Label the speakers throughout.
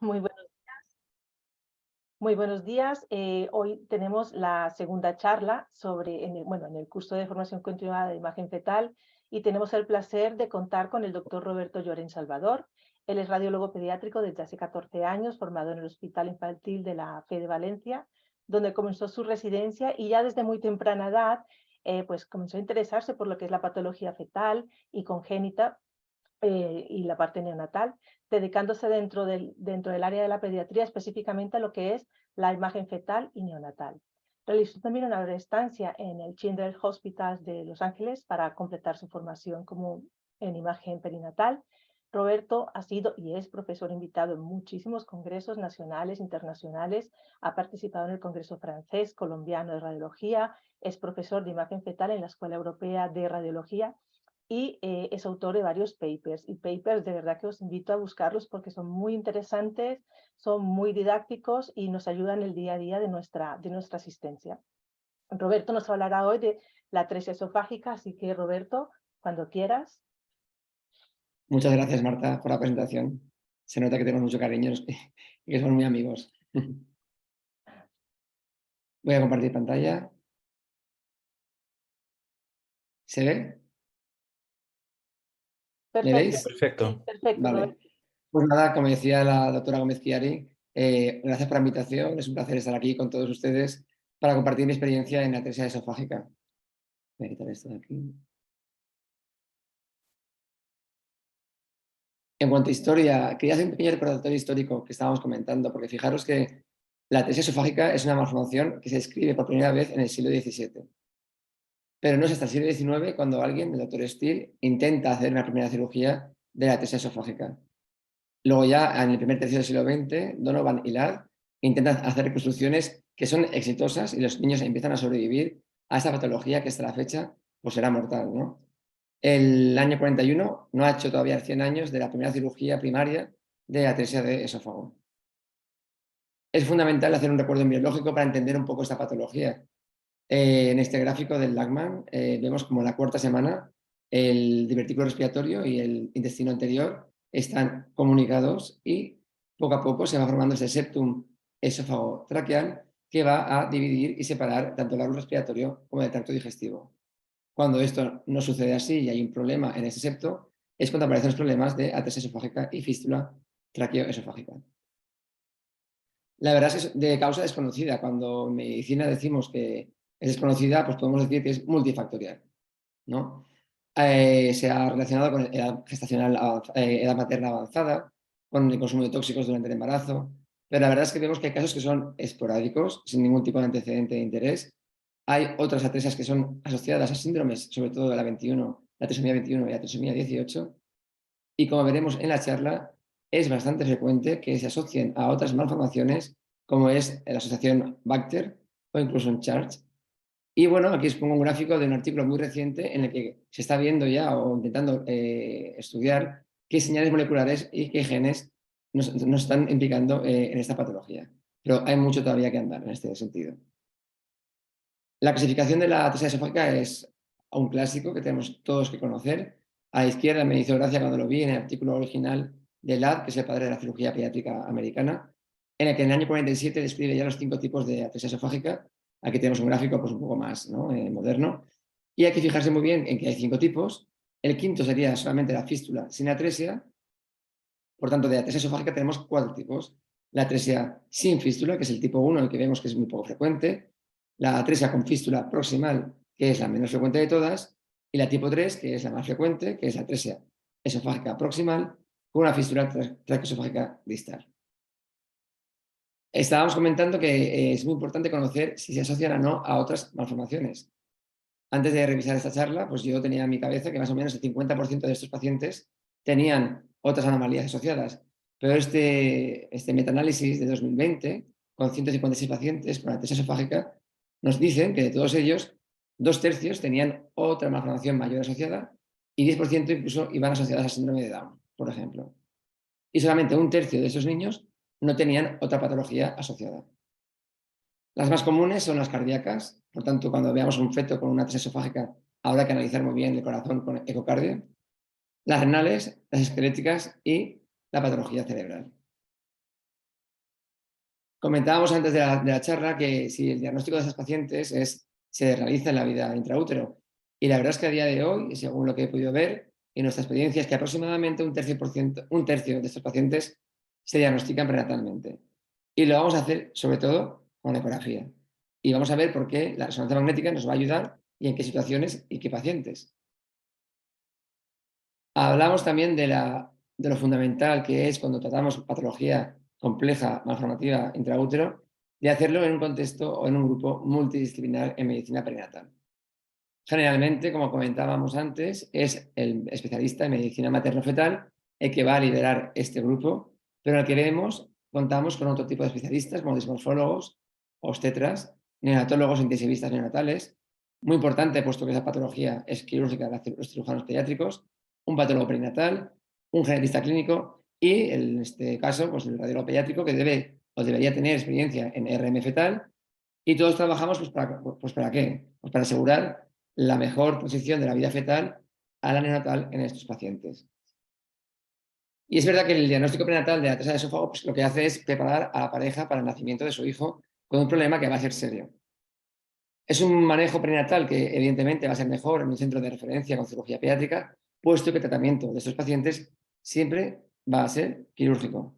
Speaker 1: Muy buenos, muy buenos días. Hoy tenemos la segunda charla sobre, en el curso de formación continuada de imagen fetal y tenemos el placer de contar con el doctor Roberto Llorens Salvador. Él es radiólogo pediátrico desde hace 14 años, formado en el Hospital Infantil de la Fe de Valencia, donde comenzó su residencia y ya desde muy temprana edad pues comenzó a interesarse por lo que es la patología fetal y congénita y la parte neonatal, dedicándose dentro del área de la pediatría específicamente a lo que es la imagen fetal y neonatal. Realizó también una breve estancia en el Children's Hospital de Los Ángeles para completar su formación como en imagen perinatal. Roberto ha sido y es profesor invitado en muchísimos congresos nacionales, internacionales, ha participado en el Congreso francés, colombiano de radiología, es profesor de imagen fetal en la Escuela Europea de Radiología y es autor de varios papers. Y papers de verdad que os invito a buscarlos porque son muy interesantes, son muy didácticos y nos ayudan el día a día de nuestra asistencia. Roberto nos hablará hoy de la atresia esofágica, así que Roberto, cuando quieras.
Speaker 2: Muchas gracias, Marta, por la presentación. Se nota que tenemos mucho cariño y que somos muy amigos. Voy a compartir pantalla. ¿Se ve? ¿Me
Speaker 1: Perfecto,
Speaker 3: Sí,
Speaker 2: veis?
Speaker 1: sí,
Speaker 3: perfecto.
Speaker 1: perfecto,
Speaker 2: Vale.
Speaker 1: Roberto.
Speaker 2: Pues nada, como decía la doctora Gómez Chiari, gracias por la invitación. Es un placer estar aquí con todos ustedes para compartir mi experiencia en atresia esofágica. Voy a quitar esto de aquí. En cuanto a historia, quería hacer un pequeño recordatorio histórico que estábamos comentando, porque fijaros que la atresia esofágica es una malformación que se describe por primera vez en el siglo XVII. Pero no es hasta el siglo XIX cuando alguien, el doctor Steele, intenta hacer una primera cirugía de la atresia esofágica. Luego ya en el primer tercio del siglo XX, Donovan y Ladd intentan hacer reconstrucciones que son exitosas y los niños empiezan a sobrevivir a esta patología que hasta la fecha pues será mortal, ¿no? El año 41 no ha hecho todavía 100 años de la primera cirugía primaria de atresia de esófago. Es fundamental hacer un recuerdo biológico para entender un poco esta patología. En este gráfico del Lachman vemos como en la cuarta semana el divertículo respiratorio y el intestino anterior están comunicados y poco a poco se va formando ese septum esófago traqueal que va a dividir y separar tanto el árbol respiratorio como el tracto digestivo. Cuando esto no sucede así y hay un problema en ese septo, es cuando aparecen los problemas de atresia esofágica y fístula traqueoesofágica. La verdad es que es de causa desconocida. Cuando en medicina decimos que es desconocida, pues podemos decir que es multifactorial, ¿no? Se ha relacionado con edad gestacional, edad materna avanzada, con el consumo de tóxicos durante el embarazo, pero la verdad es que vemos que hay casos que son esporádicos, sin ningún tipo de antecedente de interés. Hay otras atresias que son asociadas a síndromes, sobre todo de la 21, la trisomía 21 y la trisomía 18, y como veremos en la charla, es bastante frecuente que se asocien a otras malformaciones, como es la asociación Bacter o incluso en Charge. Y bueno, aquí os pongo un gráfico de un artículo muy reciente en el que se está viendo ya o intentando estudiar qué señales moleculares y qué genes nos están implicando en esta patología. Pero hay mucho todavía que andar en este sentido. La clasificación de la atresia esofágica es un clásico que tenemos todos que conocer. A la izquierda me hizo gracia cuando lo vi en el artículo original de Ladd, que es el padre de la cirugía pediátrica americana, en el que en el año 47 describe ya los 5 tipos de atresia esofágica. Aquí tenemos un gráfico pues, un poco más, ¿no? Moderno. Y hay que fijarse muy bien en que hay 5 tipos. El quinto sería solamente la fístula sin atresia. Por tanto, de atresia esofágica tenemos 4 tipos. La atresia sin fístula, que es el tipo 1, el que vemos que es muy poco frecuente. La atresia con fístula proximal, que es la menos frecuente de todas. Y la tipo 3, que es la más frecuente, que es la atresia esofágica proximal con una fístula traqueoesofágica distal. Estábamos comentando que es muy importante conocer si se asocian o no a otras malformaciones. Antes de revisar esta charla, pues yo tenía en mi cabeza que más o menos el 50% de estos pacientes tenían otras anomalías asociadas. Pero este metaanálisis de 2020, con 156 pacientes con atresia esofágica, nos dicen que de todos ellos, 2/3 tenían otra malformación mayor asociada y 10% incluso iban asociadas a síndrome de Down, por ejemplo. Y solamente 1/3 de esos niños no tenían otra patología asociada. Las más comunes son las cardíacas, por tanto, cuando veamos un feto con una atresia esofágica, habrá que analizar muy bien el corazón con ecocardio. Las renales, las esqueléticas y la patología cerebral. Comentábamos antes de la charla que si el diagnóstico de esas pacientes se realiza en la vida intraútero. Y la verdad es que a día de hoy, según lo que he podido ver en nuestra experiencia, es que aproximadamente un tercio de estos pacientes se diagnostican prenatalmente. Y lo vamos a hacer sobre todo con ecografía. Y vamos a ver por qué la resonancia magnética nos va a ayudar y en qué situaciones y qué pacientes. Hablamos también de lo fundamental que es cuando tratamos patología compleja, malformativa, intraútero, de hacerlo en un contexto o en un grupo multidisciplinar en medicina perinatal. Generalmente, como comentábamos antes, es el especialista en medicina materno-fetal el que va a liderar este grupo, pero al que contamos con otro tipo de especialistas como dismorfólogos, obstetras, neonatólogos intensivistas neonatales, muy importante puesto que esa patología es quirúrgica de los cirujanos pediátricos, un patólogo perinatal, un genetista clínico y, en este caso, pues el radiólogo pediátrico que debe o debería tener experiencia en RM fetal, y todos trabajamos ¿para qué? Pues para asegurar la mejor transición de la vida fetal a la neonatal en estos pacientes. Y es verdad que el diagnóstico prenatal de la atresia de esófago pues, lo que hace es preparar a la pareja para el nacimiento de su hijo con un problema que va a ser serio. Es un manejo prenatal que evidentemente va a ser mejor en un centro de referencia con cirugía pediátrica, puesto que el tratamiento de estos pacientes siempre va a ser quirúrgico.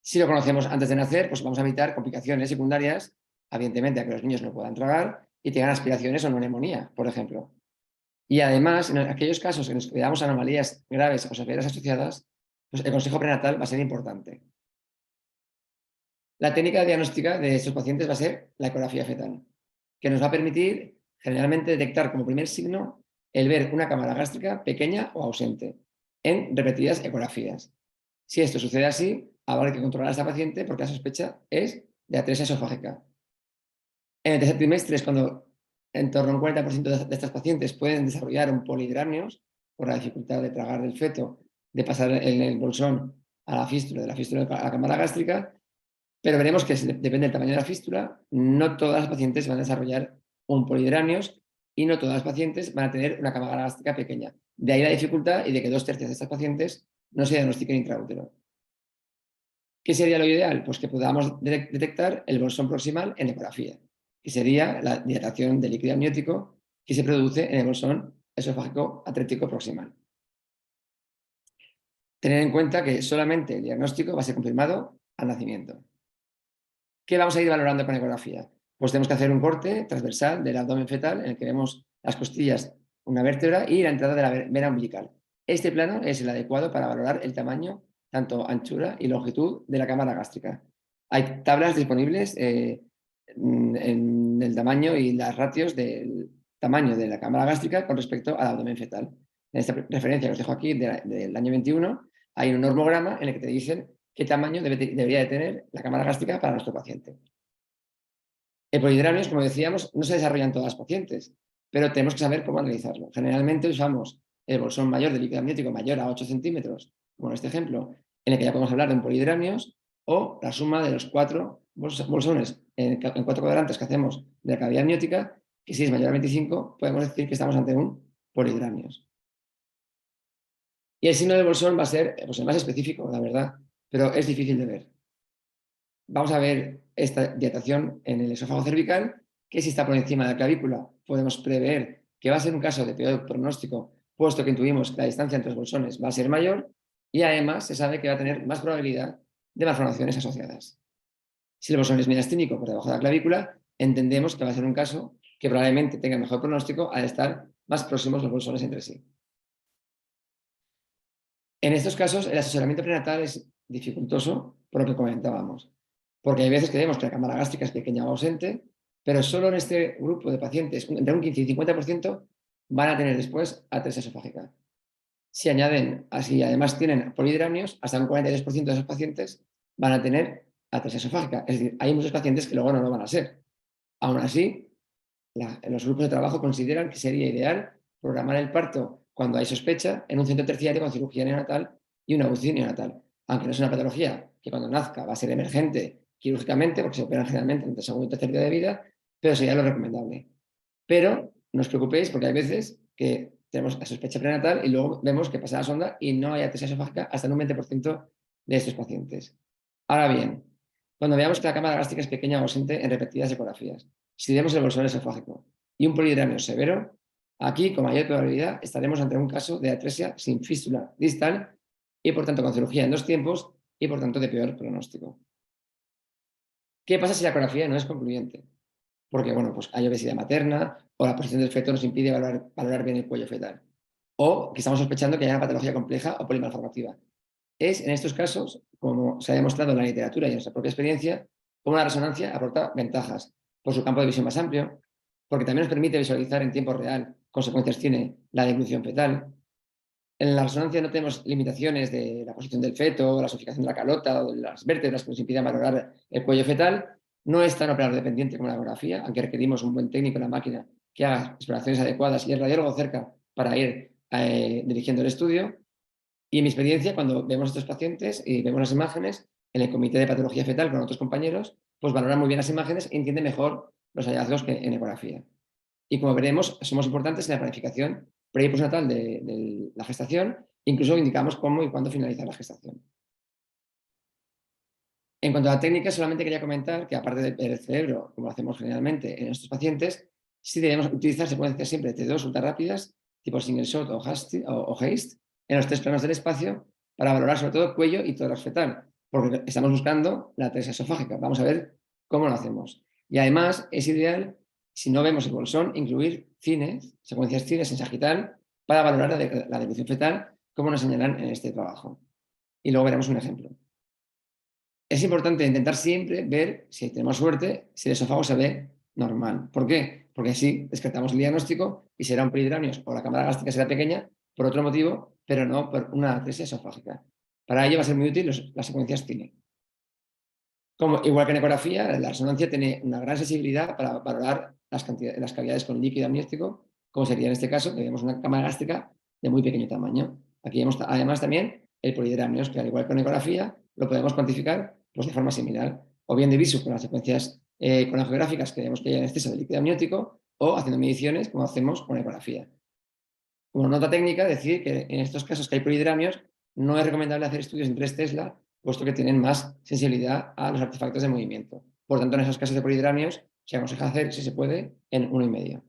Speaker 2: Si lo conocemos antes de nacer, pues vamos a evitar complicaciones secundarias, evidentemente a que los niños no puedan tragar y tengan aspiraciones o neumonía, por ejemplo. Y además, en aquellos casos en los que veamos anomalías graves o severas asociadas, pues el consejo prenatal va a ser importante. La técnica diagnóstica de estos pacientes va a ser la ecografía fetal, que nos va a permitir generalmente detectar como primer signo el ver una cámara gástrica pequeña o ausente en repetidas ecografías. Si esto sucede así, habrá que controlar a esta paciente porque la sospecha es de atresia esofágica. En el tercer trimestre es cuando en torno a un 40% de estas pacientes pueden desarrollar un polidramnios por la dificultad de tragar del feto, de pasar el bolsón a la fístula, de la fístula a la cámara gástrica, pero veremos que depende del tamaño de la fístula, no todas las pacientes van a desarrollar un polidramnios y no todas las pacientes van a tener una cámara gástrica pequeña. De ahí la dificultad y de que 2/3 de estas pacientes no se diagnostiquen intraútero. ¿Qué sería lo ideal? Pues que podamos detectar el bolsón proximal en ecografía, que sería la dilatación del líquido amniótico que se produce en el bolsón esofágico atrético proximal. Tener en cuenta que solamente el diagnóstico va a ser confirmado al nacimiento. ¿Qué vamos a ir valorando con ecografía? Pues tenemos que hacer un corte transversal del abdomen fetal en el que vemos las costillas, una vértebra y la entrada de la vena umbilical. Este plano es el adecuado para valorar el tamaño, tanto anchura y longitud de la cámara gástrica. Hay tablas disponibles en el tamaño y las ratios del tamaño de la cámara gástrica con respecto al abdomen fetal. En esta referencia que os dejo aquí del año 21 hay un normograma en el que te dicen qué tamaño debería de tener la cámara gástrica para nuestro paciente. El polidramnios, como decíamos, no se desarrolla en todas las pacientes, pero tenemos que saber cómo analizarlo. Generalmente usamos el bolsón mayor de líquido amniótico mayor a 8 centímetros, como en este ejemplo, en el que ya podemos hablar de un polidramnios, o la suma de los 4 bolsones en 4 cuadrantes que hacemos de la cavidad amniótica, que si es mayor a 25, podemos decir que estamos ante un polidramnios. Y el signo del bolsón va a ser pues, el más específico, la verdad, pero es difícil de ver. Vamos a ver esta dilatación en el esófago cervical, que si está por encima de la clavícula, podemos prever que va a ser un caso de peor pronóstico, puesto que intuimos que la distancia entre los bolsones va a ser mayor y además se sabe que va a tener más probabilidad de malformaciones asociadas. Si el bolsón es miastínico por debajo de la clavícula, entendemos que va a ser un caso que probablemente tenga mejor pronóstico al estar más próximos los bolsones entre sí. En estos casos, el asesoramiento prenatal es dificultoso por lo que comentábamos, porque hay veces que vemos que la cámara gástrica es pequeña o ausente, pero solo en este grupo de pacientes, entre un 15 y 50%, van a tener después atresia esofágica. Si añaden, así además tienen polidramnios, hasta un 42% de esos pacientes van a tener atresia esofágica. Es decir, hay muchos pacientes que luego no lo van a ser. Aún así, los grupos de trabajo consideran que sería ideal programar el parto cuando hay sospecha en un centro terciario con cirugía neonatal y una UCI neonatal. Aunque no es una patología que cuando nazca va a ser emergente quirúrgicamente, porque se operan generalmente entre el segundo y tercer día de vida, pero sería lo recomendable. Pero no os preocupéis porque hay veces que tenemos la sospecha prenatal y luego vemos que pasa la sonda y no hay atresia esofágica hasta en un 20% de estos pacientes. Ahora bien, cuando veamos que la cámara gástrica es pequeña o ausente en repetidas ecografías, si vemos el bolsón esofágico y un polihidramio severo, aquí con mayor probabilidad estaremos ante un caso de atresia sin fístula distal y por tanto con cirugía en 2 tiempos y por tanto de peor pronóstico. ¿Qué pasa si la ecografía no es concluyente? Porque, bueno, pues hay obesidad materna o la posición del feto nos impide valorar bien el cuello fetal. O que estamos sospechando que hay una patología compleja o polimalformativa. Es en estos casos, como se ha demostrado en la literatura y en nuestra propia experiencia, cómo la resonancia aporta ventajas por su campo de visión más amplio, porque también nos permite visualizar en tiempo real consecuencias tiene la deglución fetal. En la resonancia no tenemos limitaciones de la posición del feto, la soficación de la calota o de las vértebras que nos impiden valorar el cuello fetal. No es tan operador dependiente como la ecografía, aunque requerimos un buen técnico en la máquina que haga exploraciones adecuadas y el radiólogo cerca para ir dirigiendo el estudio. Y en mi experiencia, cuando vemos a estos pacientes y vemos las imágenes, en el comité de patología fetal con otros compañeros, pues valoran muy bien las imágenes e entienden mejor los hallazgos que en ecografía. Y como veremos, somos importantes en la planificación pre y postnatal de la gestación, incluso indicamos cómo y cuándo finalizar la gestación. En cuanto a la técnica, solamente quería comentar que aparte de ver el cerebro, como lo hacemos generalmente en estos pacientes, sí debemos utilizar secuencias siempre de T2 ultra rápidas, tipo single shot o haste, en los 3 planos del espacio, para valorar sobre todo cuello y tórax fetal, porque estamos buscando la atresia esofágica. Vamos a ver cómo lo hacemos. Y además es ideal, si no vemos el bolsón, incluir cines, secuencias cines en sagital, para valorar la deglución fetal, como nos señalan en este trabajo. Y luego veremos un ejemplo. Es importante intentar siempre ver, si tenemos suerte, si el esófago se ve normal. ¿Por qué? Porque así descartamos el diagnóstico y será un polihidramio o la cámara gástrica será pequeña por otro motivo, pero no por una atresia esofágica. Para ello va a ser muy útil las secuencias TINE. Igual que en ecografía, la resonancia tiene una gran sensibilidad para valorar las cavidades con líquido amniótico, como sería en este caso, que vemos una cámara gástrica de muy pequeño tamaño. Aquí vemos además también el polihidramio, que al igual que en ecografía, lo podemos cuantificar pues, de forma similar, o bien de visu con las secuencias colangiográficas que vemos que hay en exceso de líquido amniótico, o haciendo mediciones como hacemos con ecografía. Como nota técnica, decir que en estos casos que hay polihidramios, no es recomendable hacer estudios en 3 Tesla, puesto que tienen más sensibilidad a los artefactos de movimiento. Por tanto, en esos casos de polihidramios se aconseja hacer, si se puede, en 1,5.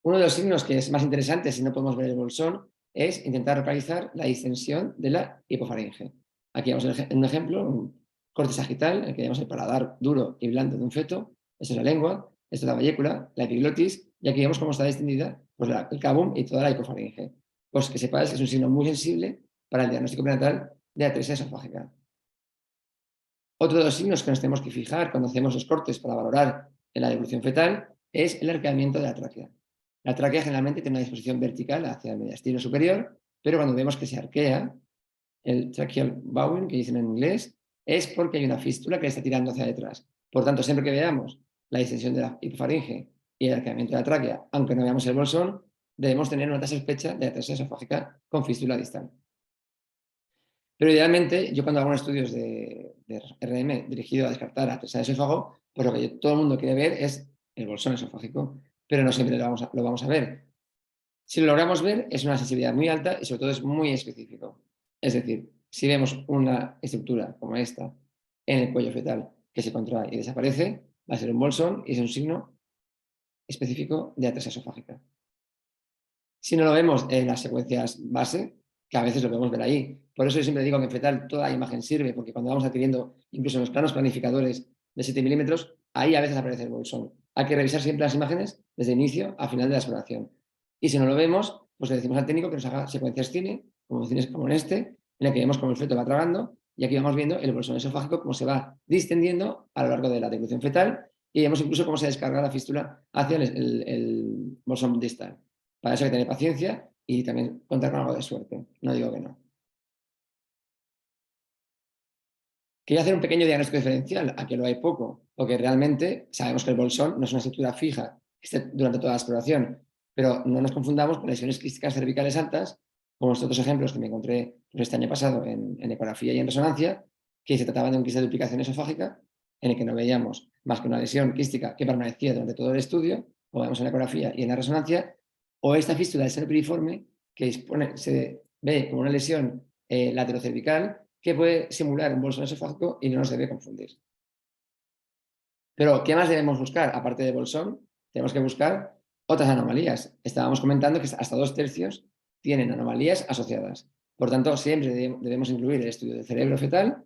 Speaker 2: Uno de los signos que es más interesante si no podemos ver el bolsón es intentar localizar la distensión de la hipofaringe. Aquí vemos un ejemplo, un corte sagital, en el que vemos el paladar duro y blando de un feto. Esta es la lengua, esta es la vallécula, la epiglotis, y aquí vemos cómo está distendida pues, el cabum y toda la hipofaringe. Pues que sepáis que es un signo muy sensible para el diagnóstico prenatal de atresia esofágica. Otro de los signos que nos tenemos que fijar cuando hacemos los cortes para valorar la devolución fetal es el arqueamiento de la tráquea. La tráquea generalmente tiene una disposición vertical hacia el mediastino superior, pero cuando vemos que se arquea, el tracheal bowing, que dicen en inglés, es porque hay una fístula que está tirando hacia detrás. Por tanto, siempre que veamos la distensión de la hipofaringe y el arqueamiento de la tráquea, aunque no veamos el bolsón, debemos tener una sospecha de atresia esofágica con fístula distal. Pero idealmente, yo cuando hago estudios de RM dirigido a descartar atresia de esófago, pues lo que todo el mundo quiere ver es el bolsón esofágico, pero no siempre lo vamos a ver. Si lo logramos ver, es una sensibilidad muy alta y sobre todo es muy específico. Es decir, si vemos una estructura como esta en el cuello fetal que se contrae y desaparece, va a ser un bolsón y es un signo específico de atresia esofágica. Si no lo vemos en las secuencias base, que a veces lo podemos ver ahí. Por eso yo siempre digo que en fetal toda imagen sirve, porque cuando vamos adquiriendo, incluso en los planos planificadores de 7 milímetros, ahí a veces aparece el bolsón. Hay que revisar siempre las imágenes desde inicio a final de la exploración. Y si no lo vemos, pues le decimos al técnico que nos haga secuencias cine, como en este, en el que vemos cómo el feto va tragando, y aquí vamos viendo el bolsón esofágico, cómo se va distendiendo a lo largo de la deglución fetal, y vemos incluso cómo se descarga la fístula hacia el bolsón distal. Para eso hay que tener paciencia y también contar con algo de suerte. No digo que no. Quería hacer un pequeño diagnóstico diferencial, a que lo hay poco, porque realmente sabemos que el bolsón no es una estructura fija que esté durante toda la exploración, pero no nos confundamos con lesiones quísticas cervicales altas, como estos otros ejemplos que me encontré este año pasado en ecografía y en resonancia, que se trataban de un quiste de duplicación esofágica, en el que no veíamos más que una lesión quística que permanecía durante todo el estudio, como vemos en la ecografía y en la resonancia, o esta fístula del seno piriforme que se ve como una lesión laterocervical que puede simular un bolsón esofágico y no nos debe confundir. Pero, ¿qué más debemos buscar? Aparte de bolsón, tenemos que buscar otras anomalías. Estábamos comentando que hasta 2/3 tienen anomalías asociadas. Por tanto, siempre debemos incluir el estudio del cerebro fetal,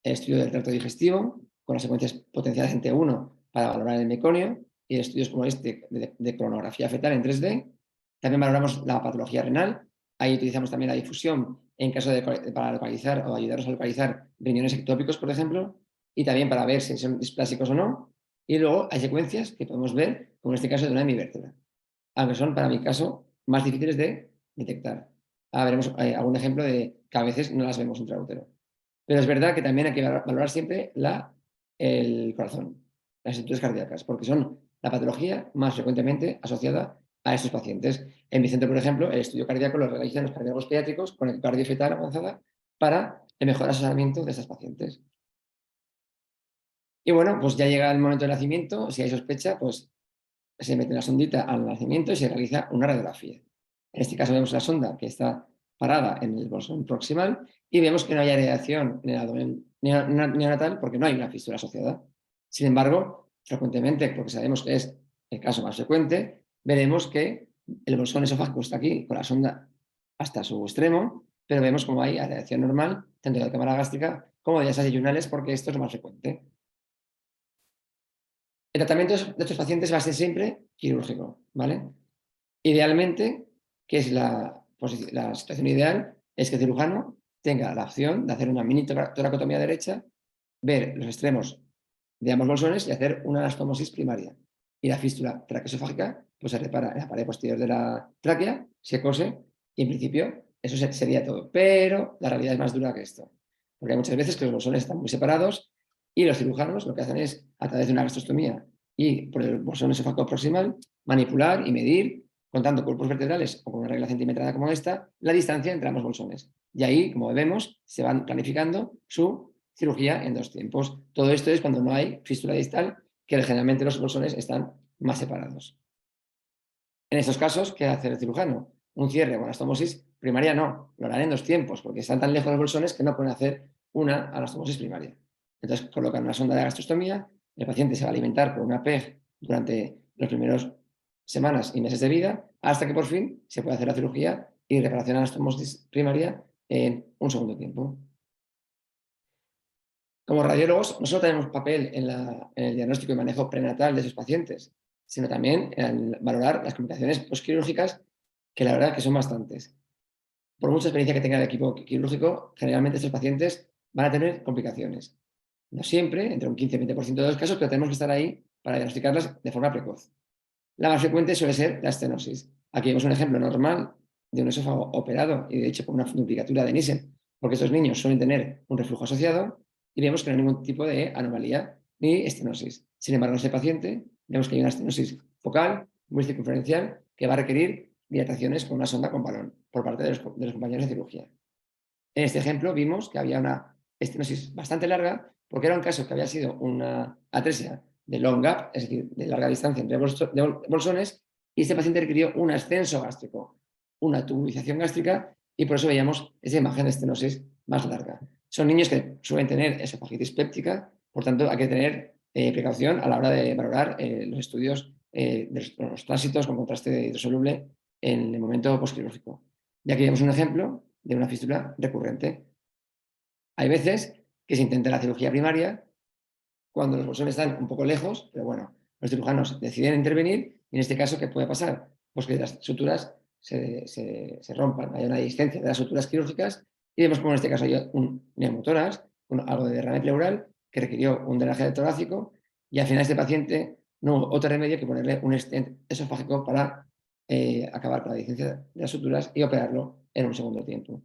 Speaker 2: el estudio del tracto digestivo, con las secuencias potenciales en T1 para valorar el meconio, y estudios como este de cronografía fetal en 3D. También valoramos la patología renal. Ahí utilizamos también la difusión en caso para localizar o ayudarnos a localizar riñones ectópicos, por ejemplo, y también para ver si son displásicos o no. Y luego hay secuencias que podemos ver, como en este caso de una hemivértebra, aunque son, para mi caso, más difíciles de detectar. Ahora veremos algún ejemplo de que a veces no las vemos intraútero. Pero es verdad que también hay que valorar siempre el corazón, las estructuras cardíacas, porque son la patología más frecuentemente asociada a estos pacientes. En mi centro, por ejemplo, el estudio cardíaco lo realizan los cardiólogos pediátricos con ecocardio fetal avanzada para el mejor asesoramiento de estas pacientes. Y bueno, pues ya llega el momento del nacimiento. Si hay sospecha, pues se mete la sondita al nacimiento y se realiza una radiografía. En este caso vemos la sonda que está parada en el bolsón proximal y vemos que no hay aireación en el abdomen neonatal porque no hay una fístula asociada. Sin embargo, frecuentemente, porque sabemos que es el caso más frecuente, veremos que el bolsón esofágico está aquí con la sonda hasta su extremo, pero vemos como hay aireación normal tanto de la cámara gástrica como de las ayunales, porque esto es lo más frecuente. El tratamiento de estos pacientes va a ser siempre quirúrgico, ¿vale? Idealmente, que es la situación ideal, es que el cirujano tenga la opción de hacer una mini toracotomía derecha, ver los extremos de ambos bolsones y hacer una anastomosis primaria. Y la fístula traqueosofágica pues se repara en la pared posterior de la tráquea, se cose y en principio eso sería todo. Pero la realidad es más dura que esto. Porque hay muchas veces que los bolsones están muy separados y los cirujanos lo que hacen es, a través de una gastrostomía y por el bolsón esofágico proximal, manipular y medir, contando cuerpos vertebrales o con una regla centimetrada como esta, la distancia entre ambos bolsones. Y ahí, como vemos, se van planificando su cirugía en 2 tiempos. Todo esto es cuando no hay fístula distal, que generalmente los bolsones están más separados. En estos casos, ¿qué hace el cirujano? Un cierre o anastomosis primaria no, lo harán en 2 tiempos, porque están tan lejos los bolsones que no pueden hacer una anastomosis primaria. Entonces colocan una sonda de gastrostomía, el paciente se va a alimentar por una PEG durante las primeras semanas y meses de vida, hasta que por fin se puede hacer la cirugía y reparación anastomosis primaria en un segundo tiempo. Como radiólogos, no solo tenemos papel en el diagnóstico y manejo prenatal de esos pacientes, sino también en valorar las complicaciones postquirúrgicas, que la verdad que son bastantes. Por mucha experiencia que tenga el equipo quirúrgico, generalmente estos pacientes van a tener complicaciones. No siempre, entre un 15 y 20% de los casos, pero tenemos que estar ahí para diagnosticarlas de forma precoz. La más frecuente suele ser la estenosis. Aquí vemos un ejemplo normal de un esófago operado y de hecho con una duplicatura de Nissen, porque estos niños suelen tener un reflujo asociado y vemos que no hay ningún tipo de anomalía ni estenosis. Sin embargo, en este paciente vemos que hay una estenosis focal muy circunferencial que va a requerir dilataciones con una sonda con balón por parte de los compañeros de cirugía. En este ejemplo vimos que había una estenosis bastante larga porque era un caso que había sido una atresia de long gap, es decir, de larga distancia entre bolsones, y este paciente requirió un ascenso gástrico, una tubulización gástrica, y por eso veíamos esa imagen de estenosis más larga. Son niños que suelen tener esofagitis péptica, por tanto hay que tener precaución a la hora de valorar los estudios de los tránsitos con contraste hidrosoluble en el momento postquirúrgico. Y aquí vemos un ejemplo de una fístula recurrente. Hay veces que se intenta la cirugía primaria cuando los bolsones están un poco lejos, pero bueno, los cirujanos deciden intervenir y en este caso, ¿qué puede pasar? Pues que las suturas se rompan, hay una discencia de las suturas quirúrgicas y vemos como en este caso hay un neumotórax con algo de derrame pleural que requirió un drenaje torácico y al final este paciente no hubo otro remedio que ponerle un stent esofágico para acabar con la discencia de las suturas y operarlo en un segundo tiempo.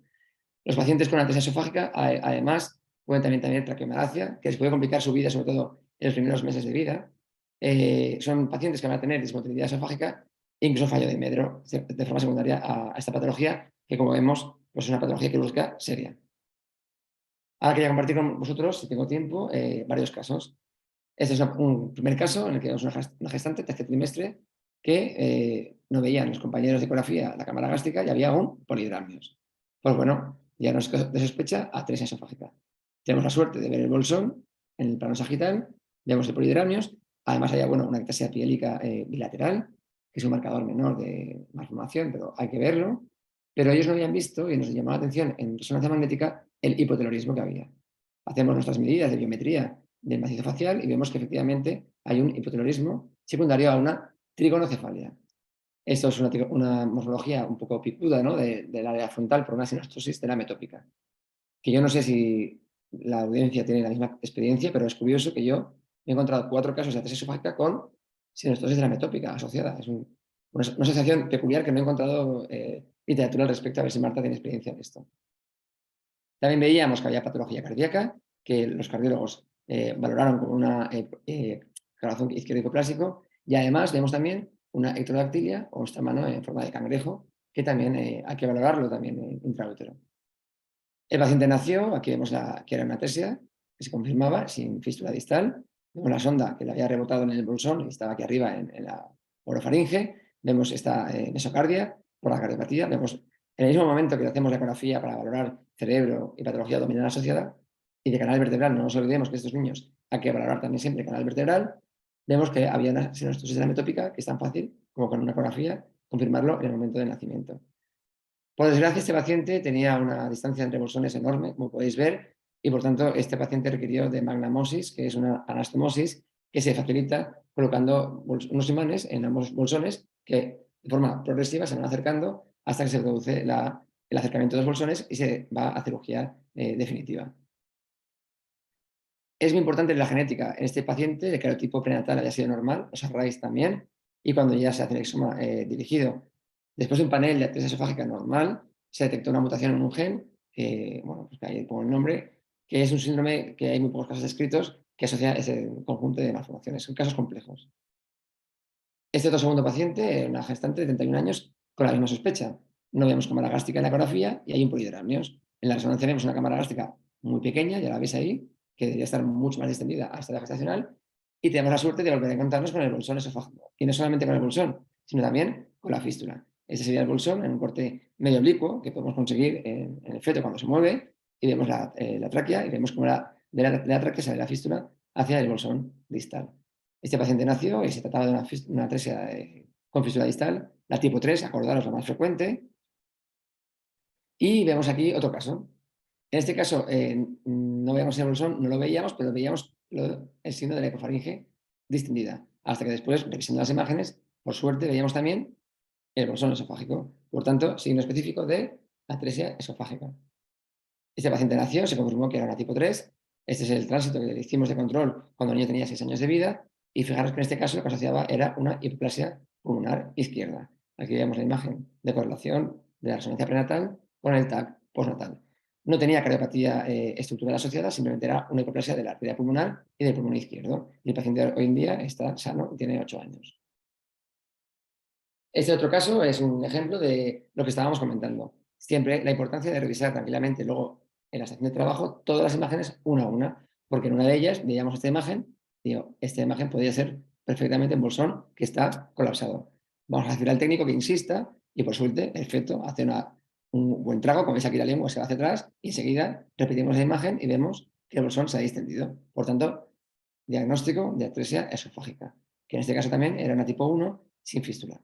Speaker 2: Los pacientes con atresia esofágica, además, pueden también tener traqueomalacia, que les puede complicar su vida, sobre todo en los primeros meses de vida. Son pacientes que van a tener dismotilidad esofágica e incluso fallo de Medro de forma secundaria a esta patología, que como vemos, pues es una patología quirúrgica seria. Ahora quería compartir con vosotros, si tengo tiempo, varios casos. Este es un primer caso en el que vemos una gestante, tercer trimestre, que no veían los compañeros de ecografía la cámara gástrica y había un polidramios. Pues bueno, diagnóstico de sospecha, atresia esofágica. Tenemos la suerte de ver el bolsón en el plano sagital, vemos el polihidramios, además hay una ectasia piélica bilateral, que es un marcador menor de malformación, pero hay que verlo. Pero ellos no habían visto, y nos llamó la atención en resonancia magnética, el hipotelorismo que había. Hacemos nuestras medidas de biometría del macizo facial y vemos que efectivamente hay un hipotelorismo secundario a una trigonocefalia. Esto es una morfología un poco picuda, ¿no? del área frontal por una sinostosis de la metópica. Que yo no sé si la audiencia tiene la misma experiencia, pero es curioso que yo he encontrado 4 casos de atresia esofágica con sinostosis de la metópica asociada. Es una sensación peculiar que no he encontrado literatura al respecto, a ver si Marta tiene experiencia en esto. También veíamos que había patología cardíaca, que los cardiólogos valoraron con una corazón izquierdo hipoplásico, y además vemos también una ectrodactilia o esta mano en forma de cangrejo, que también hay que valorarlo también intraútero. El paciente nació, aquí vemos que era una atresia, que se confirmaba sin fístula distal. Vemos la sonda que le había rebotado en el bolsón y estaba aquí arriba en la orofaringe. Vemos esta mesocardia por la cardiopatía. Vemos en el mismo momento que hacemos la ecografía para valorar cerebro y patología abdominal asociada y de canal vertebral, no nos olvidemos que estos niños hay que valorar también siempre canal vertebral. Vemos que había una sinostosis de la metópica, que es tan fácil como con una ecografía confirmarlo en el momento del nacimiento. Por desgracia, este paciente tenía una distancia entre bolsones enorme, como podéis ver, y por tanto este paciente requirió de magnamosis, que es una anastomosis que se facilita colocando unos imanes en ambos bolsones que de forma progresiva se van acercando hasta que se produce el acercamiento de los bolsones y se va a cirugía definitiva. Es muy importante la genética en este paciente, el cariotipo prenatal haya sido normal, los arrays también, y cuando ya se hace el exoma dirigido después de un panel de atresia esofágica normal, se detectó una mutación en un gen, pues que ahí pongo el nombre, que es un síndrome que hay muy pocos casos descritos que asocia ese conjunto de malformaciones. Son casos complejos. Este otro segundo paciente, una gestante de 31 años, con la misma sospecha. No vemos cámara gástrica en la ecografía y hay un polihidramios. En la resonancia vemos una cámara gástrica muy pequeña, ya la veis ahí, que debería estar mucho más extendida hasta la gestacional, y tenemos la suerte de volver a encontrarnos con el bolsón esofágico. Y no solamente con el bolsón, sino también con la fístula. Este sería el bolsón en un corte medio oblicuo que podemos conseguir en el feto cuando se mueve, y vemos la tráquea y vemos cómo de la tráquea sale la fístula hacia el bolsón distal. Este paciente nació y se trataba de una atresia con fístula distal, la tipo 3, acordaros, la más frecuente. Y vemos aquí otro caso. En este caso, no veíamos el bolsón, no lo veíamos, pero veíamos el signo de la ecofaringe distendida. Hasta que después, revisando las imágenes, por suerte veíamos también el bolsón esofágico. Por tanto, signo específico de atresia esofágica. Este paciente nació, se confirmó que era una tipo 3. Este es el tránsito que le hicimos de control cuando el niño tenía 6 años de vida. Y fijaros que en este caso lo que asociaba era una hipoplasia pulmonar izquierda. Aquí vemos la imagen de correlación de la resonancia prenatal con el TAC postnatal. No tenía cardiopatía estructural asociada, simplemente era una hipoplasia de la arteria pulmonar y del pulmón izquierdo. Y el paciente hoy en día está sano y tiene 8 años. Este otro caso es un ejemplo de lo que estábamos comentando. Siempre la importancia de revisar tranquilamente luego en la estación de trabajo todas las imágenes una a una, porque en una de ellas veíamos esta imagen, digo, esta imagen podría ser perfectamente un bolsón que está colapsado. Vamos a decir al técnico que insista y por suerte el feto hace un buen trago, como veis aquí la lengua se va hacia atrás y enseguida repetimos la imagen y vemos que el bolsón se ha distendido. Por tanto, diagnóstico de atresia esofágica, que en este caso también era una tipo 1 sin fístula.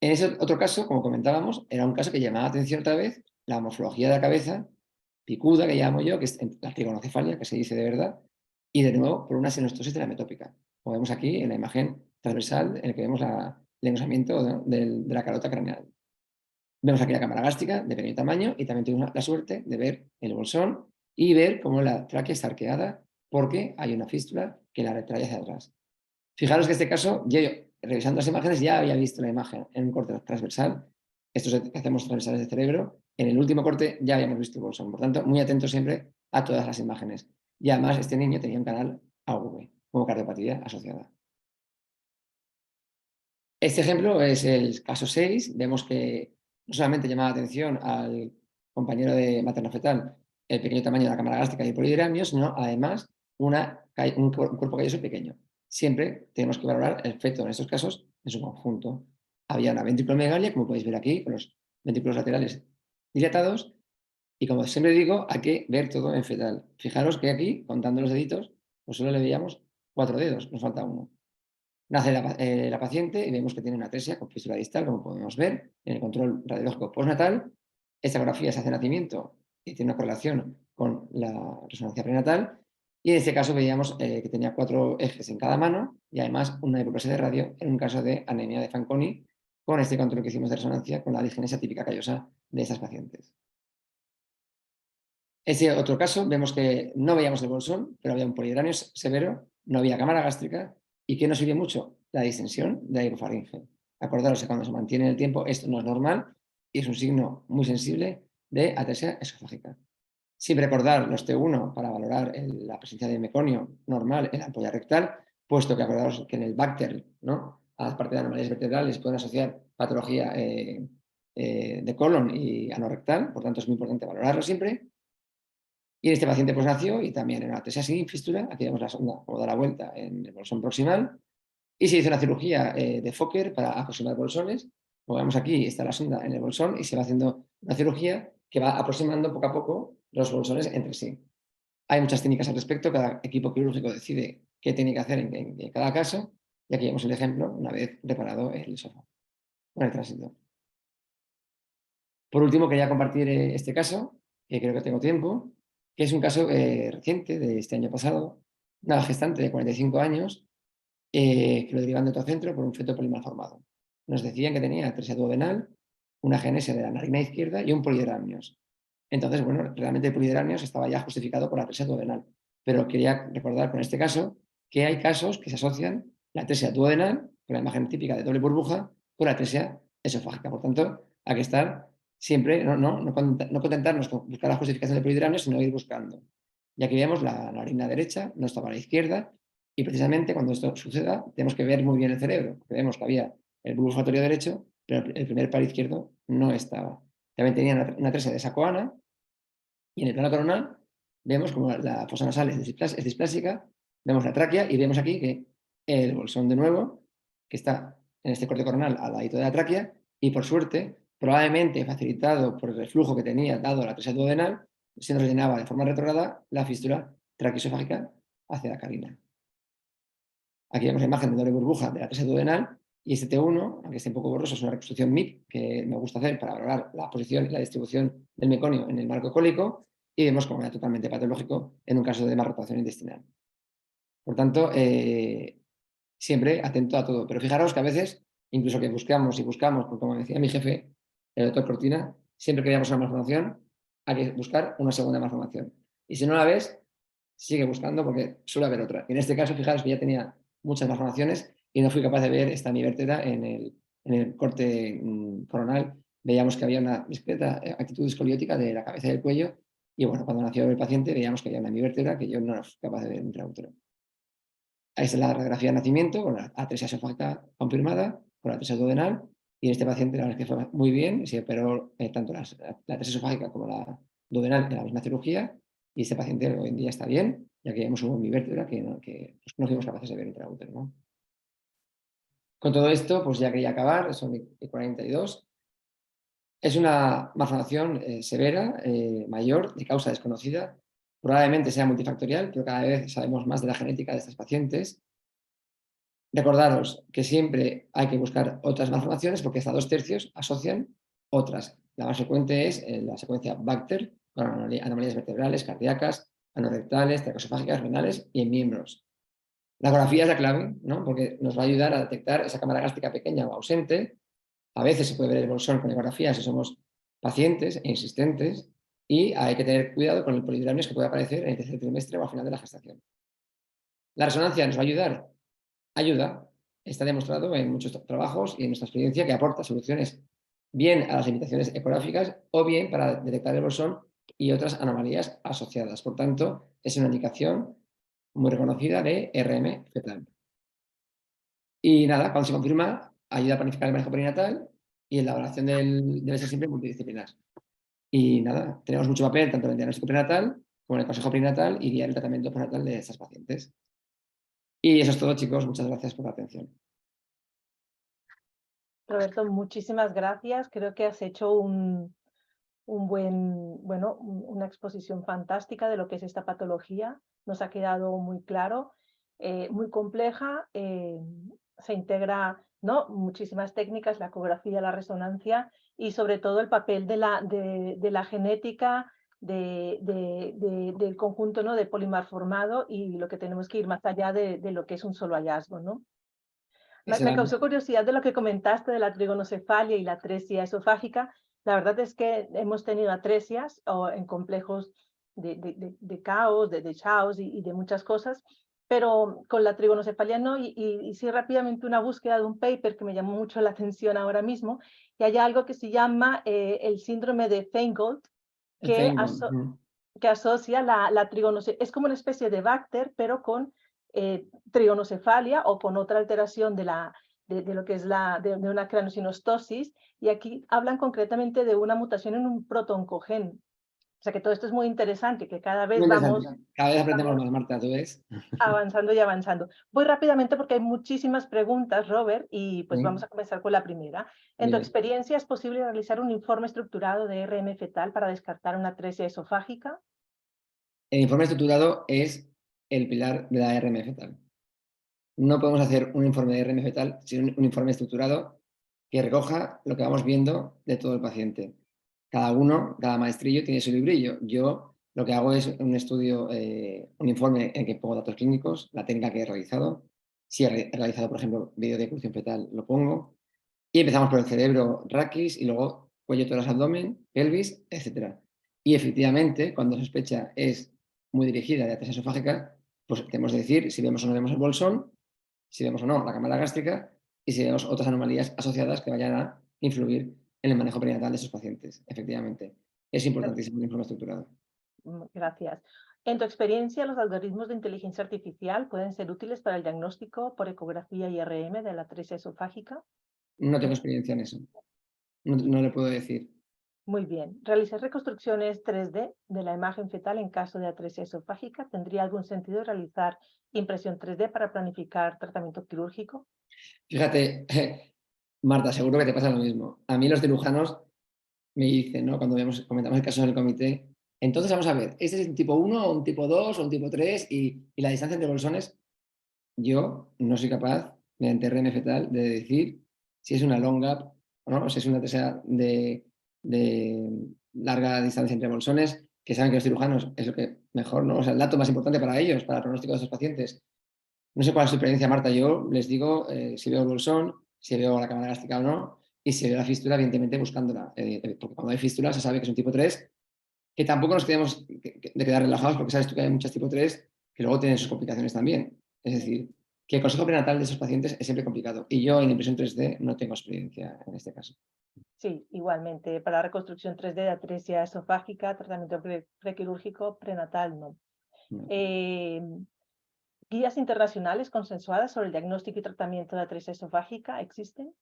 Speaker 2: En ese otro caso, como comentábamos, era un caso que llamaba la atención otra vez la morfología de la cabeza, picuda que llamo yo, que es la trigonocefalia, que se dice de verdad, y de nuevo por una sinostosis de la metópica. Como vemos aquí en la imagen transversal en la que vemos el engrosamiento, ¿no?, de la carota craneal. Vemos aquí la cámara gástrica de pequeño tamaño y también tuvimos la suerte de ver el bolsón y ver cómo la tráquea está arqueada porque hay una fístula que la retrae hacia atrás. Fijaros que en este caso, yo revisando las imágenes ya había visto la imagen en un corte transversal. Estos que hacemos transversales de cerebro, en el último corte ya habíamos visto el bolsón. Por tanto, muy atentos siempre a todas las imágenes. Y además, este niño tenía un canal AV, como cardiopatía asociada. Este ejemplo es el caso 6. Vemos que no solamente llamaba la atención al compañero de materno-fetal el pequeño tamaño de la cámara gástrica y el polihidramio, sino además un cuerpo calloso pequeño. Siempre tenemos que valorar el feto en estos casos en su conjunto. Había una ventriculomegalia, como podéis ver aquí, con los ventrículos laterales dilatados, y como siempre digo, hay que ver todo en fetal. Fijaros que aquí, contando los deditos, pues solo le veíamos 4 dedos, nos falta uno. Nace la paciente y vemos que tiene una atresia con fístula distal, como podemos ver en el control radiológico postnatal. Esta ecografía se hace nacimiento y tiene una correlación con la resonancia prenatal. Y en este caso veíamos que tenía 4 ejes en cada mano y además una hipoplasia de radio en un caso de anemia de Fanconi, con este control que hicimos de resonancia con la disgenesia típica callosa de estas pacientes. Ese otro caso, vemos que no veíamos el bolsón, pero había un polihidranio severo, no había cámara gástrica. ¿Y qué nos sirve mucho? La distensión de la hipofaringe. Acordaros que cuando se mantiene en el tiempo esto no es normal y es un signo muy sensible de atresia esofágica. Siempre recordar los T1 para valorar la presencia de meconio normal en la ampolla rectal, puesto que acordaros que en el Bacter, ¿no?, a las partes de anomalías vertebrales pueden asociar patología de colon y anorrectal, por tanto es muy importante valorarlo siempre. Y en este paciente pues nació y también en una atresia sin fístula, aquí vemos la sonda como da la vuelta en el bolsón proximal, y se hizo una cirugía de Fokker para aproximar bolsones. Como vemos aquí, está la sonda en el bolsón y se va haciendo una cirugía que va aproximando poco a poco los bolsones entre sí. Hay muchas técnicas al respecto, cada equipo quirúrgico decide qué tiene que hacer en cada caso, y aquí vemos el ejemplo una vez reparado el esófago con el tránsito. Por último, quería compartir este caso, que creo que tengo tiempo, que es un caso reciente de este año pasado, una gestante de 45 años que lo derivan de otro centro por un feto polimalformado. Nos decían que tenía atresia duodenal, una agenesia de la narina izquierda y un polihidramnios. Entonces, bueno, realmente el polihidramnios estaba ya justificado por la atresia duodenal, pero quería recordar con este caso que hay casos que se asocian la atresia duodenal, con la imagen típica de doble burbuja, con la atresia esofágica. Por tanto, hay que estar siempre, no contentarnos con buscar la justificación del polihidramnios, sino ir buscando. Y aquí vemos la narina derecha, no estaba a la izquierda, y precisamente cuando esto suceda, tenemos que ver muy bien el cerebro, porque vemos que había el bulbo olfatorio derecho, pero el primer par izquierdo no estaba. También tenía una atresia de Sacoana, y en el plano coronal vemos como la fosa nasal es displásica, vemos la tráquea y vemos aquí que el bolsón de nuevo, que está en este corte coronal al ladito de la tráquea, y por suerte, probablemente facilitado por el reflujo que tenía dado la atresia duodenal, se nos rellenaba de forma retrógrada la fístula traqueoesofágica hacia la carina. Aquí vemos la imagen de doble burbuja de la atresia duodenal y este T1, aunque esté un poco borroso, es una reconstrucción MIP que me gusta hacer para valorar la posición y la distribución del meconio en el marco cólico y vemos como era totalmente patológico en un caso de malrotación intestinal. Por tanto, siempre atento a todo. Pero fijaros que a veces, incluso que buscamos y buscamos, porque como decía mi jefe, el doctor Cortina, siempre que veamos una malformación, hay que buscar una segunda malformación. Y si no la ves, sigue buscando porque suele haber otra. Y en este caso, fijaros que ya tenía muchas malformaciones y no fui capaz de ver esta mi vértebra en el corte coronal. Veíamos que había una discreta actitud escoliótica de la cabeza y del cuello. Y bueno, cuando nació el paciente, veíamos que había una mi vértebra que yo no fui capaz de ver intraútero. Ahí está la radiografía de nacimiento con la atresia esofágica confirmada, con la atresia duodenal. Y en este paciente, la verdad es que fue muy bien. Se operó tanto la atresia esofágica como la duodenal en la misma cirugía. Y este paciente hoy en día está bien, ya que hemos un mi vértebra que no fuimos capaces de ver intraútero, ¿no? Con todo esto, pues ya quería acabar, son 42. Es una malformación severa, mayor, de causa desconocida. Probablemente sea multifactorial, pero cada vez sabemos más de la genética de estas pacientes. Recordaros que siempre hay que buscar otras malformaciones porque hasta 2/3 asocian otras. La más frecuente es la secuencia Bacter, con anomalías vertebrales, cardíacas, anorrectales, traqueosofágicas, renales y en miembros. La ecografía es la clave, ¿no?, porque nos va a ayudar a detectar esa cámara gástrica pequeña o ausente. A veces se puede ver el bolsón con ecografía si somos pacientes e insistentes, y hay que tener cuidado con el polihidramnios que puede aparecer en el tercer trimestre o al final de la gestación. La resonancia nos va a ayudar, ayuda, está demostrado en muchos trabajos y en nuestra experiencia que aporta soluciones bien a las limitaciones ecográficas o bien para detectar el bolsón y otras anomalías asociadas. Por tanto, es una indicación muy reconocida de RM fetal. Y nada, cuando se confirma, ayuda a planificar el manejo perinatal y la evaluación debe ser siempre multidisciplinar. Y nada, tenemos mucho papel tanto en el diagnóstico prenatal como en el consejo perinatal y guiar el tratamiento prenatal de estas pacientes. Y eso es todo, chicos. Muchas gracias por la atención.
Speaker 1: Roberto, muchísimas gracias. Creo que has hecho un una exposición fantástica de lo que es esta patología. Nos ha quedado muy claro, muy compleja, se integra, ¿no?, muchísimas técnicas, la ecografía, la resonancia y sobre todo el papel de la genética, del conjunto, ¿no?, de polimarformado y lo que tenemos que ir más allá de lo que es un solo hallazgo, ¿no? Me causó curiosidad de lo que comentaste de la trigonocefalia y la atresia esofágica. La verdad es que hemos tenido atresias o en complejos de caos, de Chaos y de muchas cosas, pero con la trigonocefalia no. Y hice rápidamente una búsqueda de un paper que me llamó mucho la atención ahora mismo, y hay algo que se llama el síndrome de Feingold,
Speaker 2: El
Speaker 1: que,
Speaker 2: Feingold.
Speaker 1: que asocia la trigonocefalia, es como una especie de Bacter, pero con trigonocefalia o con otra alteración de lo que es de una craneosinostosis, y aquí hablan concretamente de una mutación en un protooncogen. O sea que todo esto es muy interesante, que cada
Speaker 2: Muy
Speaker 1: vez
Speaker 2: interesante.
Speaker 1: vamos,
Speaker 2: Cada vez aprendemos
Speaker 1: vamos
Speaker 2: más, Marta, ¿tú ves?
Speaker 1: avanzando y avanzando. Voy rápidamente porque hay muchísimas preguntas, Robert, y pues vamos
Speaker 2: Sí,
Speaker 1: a comenzar con la primera. En tu
Speaker 2: bien.
Speaker 1: experiencia, ¿es posible realizar un informe estructurado de RM fetal para descartar una atresia esofágica?
Speaker 2: El informe estructurado es el pilar de la RM fetal. No podemos hacer un informe de RM fetal sin un informe estructurado que recoja lo que vamos viendo de todo el paciente. Cada maestrillo tiene su librillo. Yo lo que hago es un estudio, un informe en el que pongo datos clínicos, la técnica que he realizado. Si he realizado, por ejemplo, vídeo de evolución fetal, lo pongo. Y empezamos por el cerebro, raquis, y luego cuello, tórax, abdomen, pelvis, etc. Y efectivamente, cuando la sospecha es muy dirigida de atresia esofágica, pues tenemos que decir si vemos o no vemos el bolsón, si vemos o no la cámara gástrica y si vemos otras anomalías asociadas que vayan a influir en el manejo perinatal de esos pacientes. Efectivamente, es importantísimo el informe estructurado.
Speaker 1: Gracias. En tu experiencia, ¿los algoritmos de inteligencia artificial pueden ser útiles para el diagnóstico por ecografía y RM de la atresia esofágica?
Speaker 2: No tengo experiencia en eso. No le puedo decir.
Speaker 1: Muy bien. ¿Realizar reconstrucciones 3D de la imagen fetal en caso de atresia esofágica? ¿Tendría algún sentido realizar impresión 3D para planificar tratamiento quirúrgico?
Speaker 2: Fíjate, Marta, seguro que te pasa lo mismo. A mí los cirujanos me dicen, ¿no?, cuando comentamos el caso en el comité, entonces vamos a ver, ¿este es un tipo 1 o un tipo 2 o un tipo 3 y la distancia entre bolsones? Yo no soy capaz, mediante RM fetal, de decir si es una long gap o no, o si es una atresia de larga distancia entre bolsones, que saben que los cirujanos es lo que mejor, ¿no? O sea, el dato más importante para ellos, para el pronóstico de estos pacientes. No sé cuál es su experiencia, Marta. Yo les digo si veo el bolsón, si veo la cámara gástrica o no, y si veo la fístula, evidentemente buscándola. Porque cuando hay fístula se sabe que es un tipo 3, que tampoco nos quedemos de quedar relajados, porque sabes tú que hay muchas tipo 3 que luego tienen sus complicaciones también. Es decir, que el consejo prenatal de esos pacientes es siempre complicado. Y yo en impresión 3D no tengo experiencia en este caso.
Speaker 1: Sí, igualmente. Para reconstrucción 3D de atresia esofágica, tratamiento prequirúrgico prenatal, no.
Speaker 2: No.
Speaker 1: Eh, ¿Guías internacionales consensuadas sobre el diagnóstico y tratamiento de atresia esofágica existen?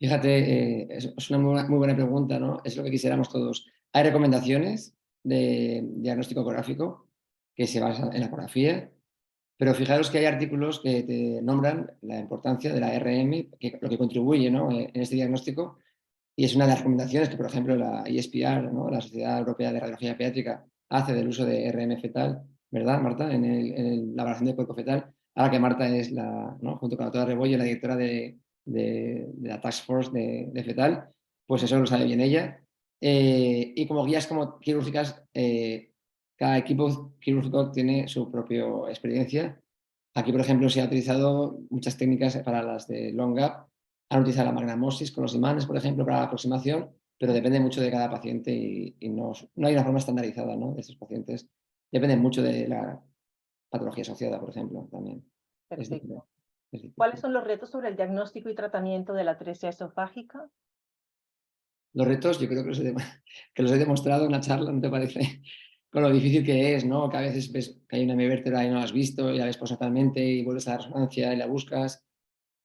Speaker 2: Fíjate, es una muy buena pregunta, ¿no? Es lo que quisiéramos todos. Hay recomendaciones de diagnóstico ecográfico que se basan en la ecografía. Pero fijaros que hay artículos que te nombran la importancia de la RM, lo que contribuye, ¿no?, en este diagnóstico, y es una de las recomendaciones que, por ejemplo, la ESPR, ¿no?, la Sociedad Europea de Radiología Pediátrica, hace del uso de RM fetal, ¿verdad, Marta?, la evaluación del cuerpo fetal. Ahora que Marta es, ¿no?, junto con la doctora Rebollo, la directora de la Task Force de fetal, pues eso lo sabe bien ella. Y como guías como quirúrgicas, cada equipo quirúrgico tiene su propia experiencia. Aquí, por ejemplo, se ha utilizado muchas técnicas para las de long gap. Han utilizado la magnamosis con los imanes, por ejemplo, para la aproximación, pero depende mucho de cada paciente y no hay una forma estandarizada, ¿no?, de estos pacientes. Depende mucho de la patología asociada, por ejemplo, también. Es difícil.
Speaker 1: Perfecto.
Speaker 2: Es
Speaker 1: ¿Cuáles
Speaker 2: difícil.
Speaker 1: son los retos sobre el diagnóstico y tratamiento de la atresia esofágica?
Speaker 2: Los retos, yo creo que que los he demostrado en la charla, ¿no te parece? Con lo difícil que es, ¿no? Que a veces ves que hay una vértebra y no la has visto, y la ves postnatalmente y vuelves a la resonancia y la buscas.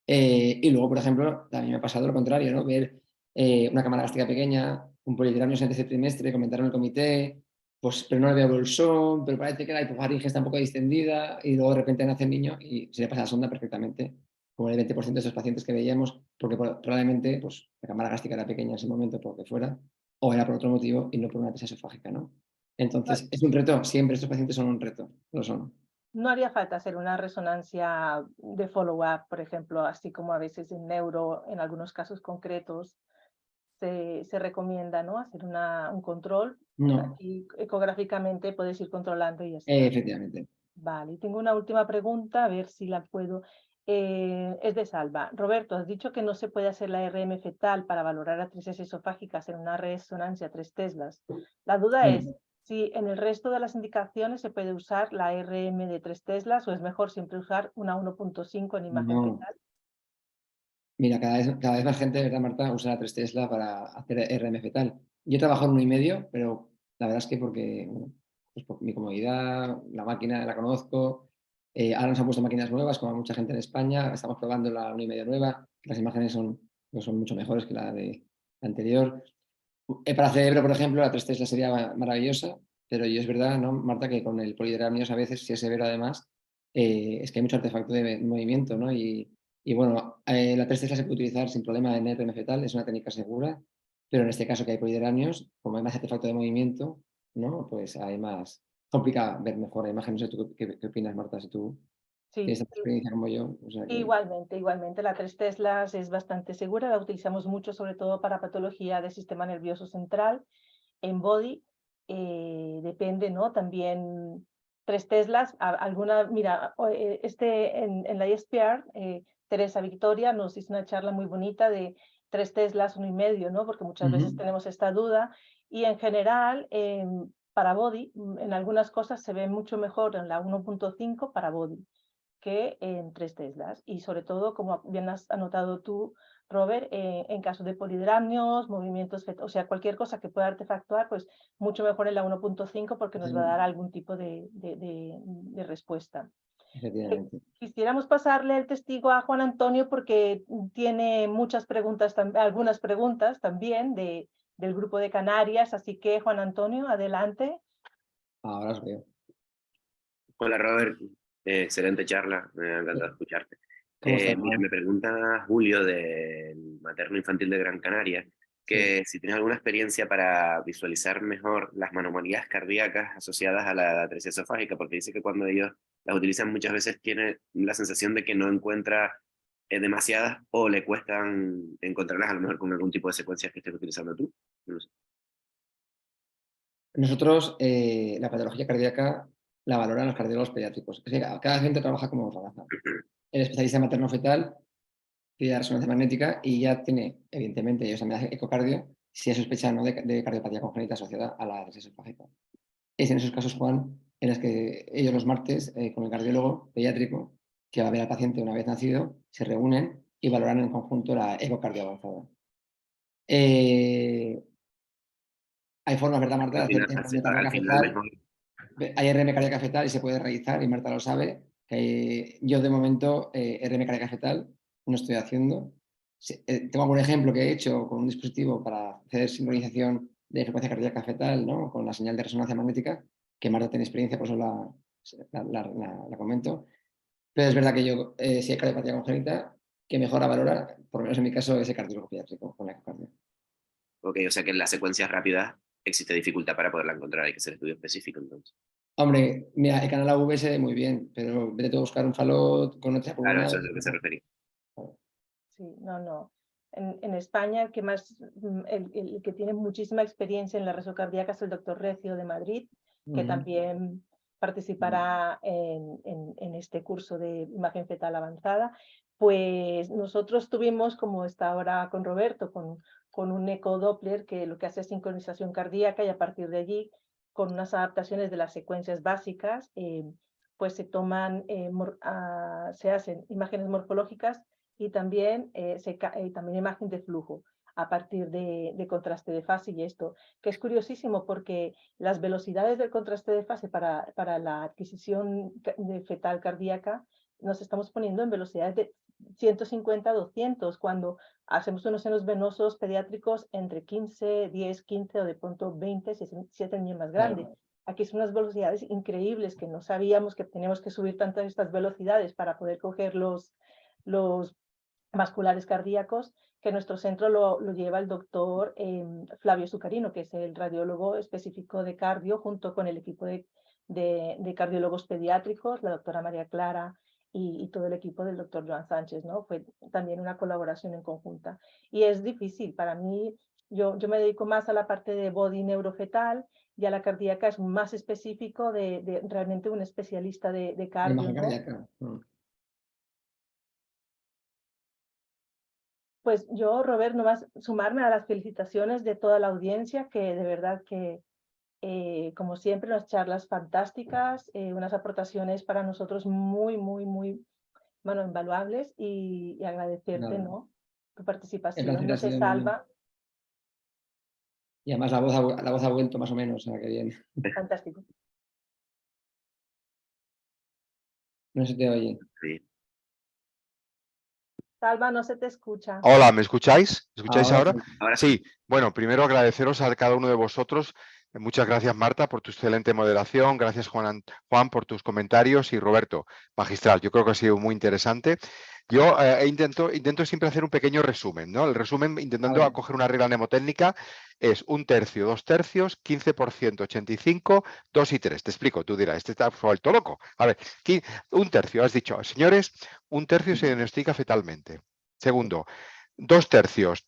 Speaker 2: Y luego, por ejemplo, también me ha pasado lo contrario, ¿no? Ver una cámara gástrica pequeña, un politiramio en ese trimestre, comentaron en el comité, pues, pero no le veo bolsón, pero parece que la hipofaringe está un poco distendida, y luego de repente nace el niño y se le pasa la sonda perfectamente, como el 20% de esos pacientes que veíamos, porque probablemente pues, la cámara gástrica era pequeña en ese momento, por lo que fuera, o era por otro motivo y no por una atresia esofágica, ¿no?
Speaker 1: No,
Speaker 2: Entonces, es un reto, siempre estos pacientes son un reto, lo son.
Speaker 1: no haría falta hacer una resonancia de follow-up, por ejemplo, así como a veces en neuro, en algunos casos concretos, se recomienda, ¿no? Hacer un control.
Speaker 2: No,
Speaker 1: Aquí ecográficamente puedes ir controlando y ya está.
Speaker 2: efectivamente.
Speaker 1: Vale, y tengo una última pregunta, a ver si la puedo. Es de Salva. Roberto, has dicho que no se puede hacer la RM fetal para valorar atresia esofágicas en una resonancia 3 teslas. La duda es
Speaker 2: Bueno,
Speaker 1: si en el resto de las indicaciones se puede usar la RM de 3 teslas o es mejor siempre usar una 1.5 en imagen
Speaker 2: no.
Speaker 1: fetal.
Speaker 2: Mira, cada vez más gente, ¿verdad, Marta? Usa la 3 Tesla para hacer RM fetal. Yo trabajo en 1,5, pero la verdad es que porque, bueno, pues por mi comodidad, la máquina la conozco. Ahora nos han puesto máquinas nuevas, como a mucha gente en España. Estamos probando la 1,5 nueva. Las imágenes son mucho mejores que la anterior. Para cerebro, por ejemplo, la 3 Tesla sería maravillosa, pero yo es verdad, ¿no, Marta, que con el polihidramios a veces, si es severo además, es que hay mucho artefacto de movimiento, ¿no? Y bueno, la 3 Tesla se puede utilizar sin problema en RM fetal, es una técnica segura, pero en este caso que hay polihidramios, como hay más artefacto de movimiento, ¿no? Pues hay más, complica ver mejor la imagen. No sé tú qué opinas, Marta, si tú tienes
Speaker 1: Sí,
Speaker 2: tanta experiencia como yo. O sea que,
Speaker 1: igualmente, igualmente. La 3 teslas es bastante segura, la utilizamos mucho sobre todo para patología del sistema nervioso central. En body, depende, ¿no? También 3 teslas, alguna, mira, en la ESPR, Teresa Victoria nos hizo una charla muy bonita de 3 teslas, 1,5, ¿no? Porque muchas veces
Speaker 2: ujú,
Speaker 1: tenemos esta duda y en general, para body, en algunas cosas se ve mucho mejor en la 1.5 para body que en 3 teslas. Y sobre todo, como bien has anotado tú, Robert, en caso de polidramios, movimientos, o sea, cualquier cosa que pueda artefactuar, pues mucho mejor en la 1.5 porque nos va a dar
Speaker 2: sí,
Speaker 1: algún tipo de respuesta.
Speaker 2: efectivamente.
Speaker 1: Quisiéramos pasarle el testigo a Juan Antonio porque tiene muchas preguntas, algunas preguntas también del grupo de Canarias, así que Juan Antonio, adelante.
Speaker 2: Ahora os veo.
Speaker 3: Hola Robert, excelente charla, me ha encantado escucharte.
Speaker 2: ¿Cómo estás,
Speaker 3: Mira,
Speaker 2: Juan?
Speaker 3: me pregunta Julio del Materno Infantil de Gran Canaria
Speaker 2: Sí.
Speaker 3: que si tienes alguna experiencia para visualizar mejor las anomalías cardíacas asociadas a la atresia esofágica, porque dice que cuando ellos las utilizan muchas veces tiene la sensación de que no encuentra demasiadas o le cuestan encontrarlas a lo mejor con algún tipo de secuencias que estés utilizando tú. No sé.
Speaker 2: Nosotros, la patología cardíaca la valoran los cardiólogos pediátricos. Es decir, cada gente trabaja como trabaja. El especialista materno-fetal pide resonancia magnética y ya tiene, evidentemente, ellos también hacen ecocardio si es sospecha no de cardiopatía congénita asociada a la atresia esofágica. Es en esos casos, Juan, en los que ellos los martes, con el cardiólogo pediátrico, que va a ver al paciente una vez nacido, se reúnen y valoran en conjunto la ecocardio avanzada. Eh, Hay formas, ¿verdad, Marta, de hacer RM
Speaker 3: Al
Speaker 2: cardíaca
Speaker 3: final
Speaker 2: fetal?
Speaker 3: mejor.
Speaker 2: Hay RM cardíaca fetal y se puede realizar, y Marta lo sabe, que yo de momento RM cardíaca fetal no estoy haciendo. Tengo algún ejemplo que he hecho con un dispositivo para hacer sincronización de frecuencia cardíaca fetal, ¿no? Con la señal de resonancia magnética, que Marta tiene experiencia, por eso la comento. Pero es verdad que yo, si hay cardiopatía congénita, que mejor valora, por lo menos en mi caso, ese cardiólogo pediátrico con la ecocardia.
Speaker 3: Ok, o sea que en las secuencias rápidas existe dificultad para poderla encontrar, hay que hacer estudio específico entonces.
Speaker 2: Hombre, mira, el canal AV se ve muy bien, pero vete tú a buscar un falot con noticia
Speaker 3: Claro,
Speaker 2: pulmonar.
Speaker 3: eso es a lo que se refería.
Speaker 1: Sí, no, no. En España, el que más, el que tiene muchísima experiencia en la resocardíaca es el doctor Recio de Madrid, que
Speaker 2: Ujú.
Speaker 1: también participará en este curso de imagen fetal avanzada. Pues nosotros tuvimos, como está ahora con Roberto, con un ecodoppler que lo que hace es sincronización cardíaca y a partir de allí, con unas adaptaciones de las secuencias básicas, pues se toman, se hacen imágenes morfológicas y también, también imagen de flujo a partir de contraste de fase y esto, que es curiosísimo porque las velocidades del contraste de fase para la adquisición de fetal cardíaca nos estamos poniendo en velocidades de 150 a 200 cuando hacemos unos senos venosos pediátricos entre 15, 10, 15 o de pronto 20, si es el niño más grande.
Speaker 2: Claro,
Speaker 1: Aquí son unas velocidades increíbles que no sabíamos que teníamos que subir tantas estas velocidades para poder coger los vasculares cardíacos, que nuestro centro lo lleva el doctor Flavio Zuccarino, que es el radiólogo específico de cardio, junto con el equipo de cardiólogos pediátricos, la doctora María Clara y todo el equipo del doctor Joan Sánchez, ¿no? Fue también una colaboración en conjunta. Y es difícil para mí, yo me dedico más a la parte de body neurofetal, y a la cardíaca es más específico de realmente un especialista de cardio,
Speaker 2: Imagen
Speaker 1: ¿no?
Speaker 2: cardíaca.
Speaker 1: Pues yo, Robert, nomás sumarme a las felicitaciones de toda la audiencia, que de verdad que, como siempre, unas charlas fantásticas, unas aportaciones para nosotros muy, bueno, invaluables, y agradecerte,
Speaker 2: Nada.
Speaker 1: ¿no? Tu
Speaker 2: El
Speaker 1: participación,
Speaker 2: placer
Speaker 1: no
Speaker 2: ha
Speaker 1: se
Speaker 2: sido mío.
Speaker 1: salva.
Speaker 2: Y además la voz ha vuelto más o menos, o sea, que bien.
Speaker 1: Fantástico.
Speaker 2: No se te oye.
Speaker 3: Sí.
Speaker 1: Salva, no se te escucha.
Speaker 4: Hola, ¿me escucháis? ¿Me escucháis
Speaker 2: Ahora
Speaker 4: ahora?
Speaker 2: sí.
Speaker 3: Ahora sí.
Speaker 4: Sí, bueno, primero agradeceros a cada uno de vosotros. Muchas gracias, Marta, por tu excelente moderación. Gracias, Juan, por tus comentarios. Y Roberto, magistral. Yo creo que ha sido muy interesante. Yo intento siempre hacer un pequeño resumen, ¿no? El resumen, intentando acoger una regla mnemotécnica, es 1/3, 2/3, 15%, 85, 2 y 3. Te explico, tú dirás, este está vuelto loco. A ver, 1/3, has dicho, señores, 1/3 se diagnostica fetalmente. Segundo, 2/3.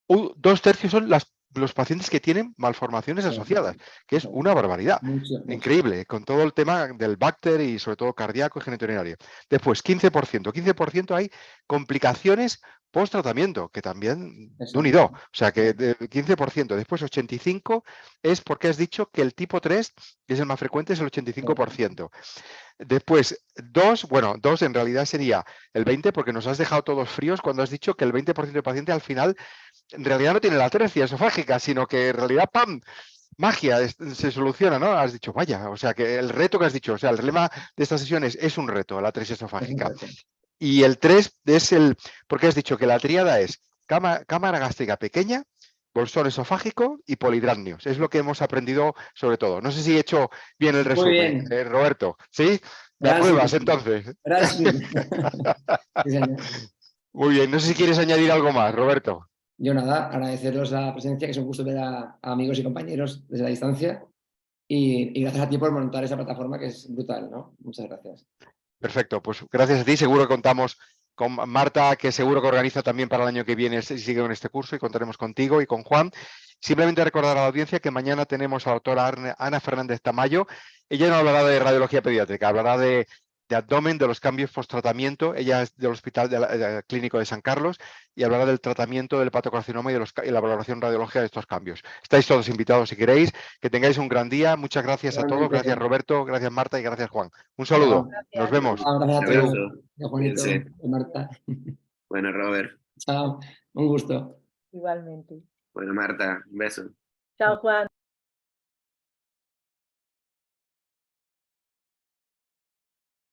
Speaker 4: 2/3 son los pacientes que tienen malformaciones asociadas, que es una barbaridad.
Speaker 2: Mucho.
Speaker 4: Increíble, con todo el tema del Bacter y sobre todo cardíaco y genitourinario. Después, 15% hay complicaciones post-tratamiento, que también de un y dos. O sea, que 15%. Después, 85 es porque has dicho que el tipo 3, que es el más frecuente, es el 85%. Después, 2 en realidad sería el 20, porque nos has dejado todos fríos cuando has dicho que el 20% de pacientes al final en realidad no tiene la atresia esofágica, sino que en realidad, ¡pam!, magia, se soluciona, ¿no? Has dicho, vaya, o sea, que el reto que has dicho, o sea, el lema de estas sesiones es un reto, la atresia esofágica. Y el 3 es porque has dicho que la tríada es cámara gástrica pequeña, bolsón esofágico y polidramnios. Es lo que hemos aprendido sobre todo. No sé si he hecho bien el resumen,
Speaker 2: Muy bien.
Speaker 4: Roberto. ¿Sí? ¿Me
Speaker 2: Gran
Speaker 4: apruebas
Speaker 2: síntesis.
Speaker 4: entonces?
Speaker 2: Gran síntesis. Sí, señor.
Speaker 4: Muy bien, no sé si quieres añadir algo más, Roberto.
Speaker 2: Yo nada, agradeceros la presencia, que es un gusto ver a amigos y compañeros desde la distancia. Y gracias a ti por montar esa plataforma, que es brutal, ¿no? Muchas gracias.
Speaker 4: Perfecto, pues gracias a ti. Seguro que contamos con Marta, que seguro que organiza también para el año que viene si sigue con este curso, y contaremos contigo y con Juan. Simplemente recordar a la audiencia que mañana tenemos a la doctora Ana Fernández Tamayo. Ella no hablará de radiología pediátrica, hablará de abdomen, de los cambios post-tratamiento. Ella es del Hospital Clínico de San Carlos y hablará del tratamiento del hepatocarcinoma y la valoración radiológica de estos cambios. Estáis todos invitados si queréis. Que tengáis un gran día. Muchas gracias a todos. Gracias, Roberto. Gracias, Marta. Y gracias, Juan. Un saludo. Nos
Speaker 1: Gracias.
Speaker 4: vemos.
Speaker 2: Gracias a
Speaker 3: Un
Speaker 2: todos.
Speaker 3: abrazo.
Speaker 2: A Juanito,
Speaker 3: Cuídense.
Speaker 2: a Marta.
Speaker 3: Bueno, Robert.
Speaker 2: Chao. Un gusto.
Speaker 1: Igualmente.
Speaker 3: Bueno, Marta, un beso.
Speaker 1: Chao, Juan.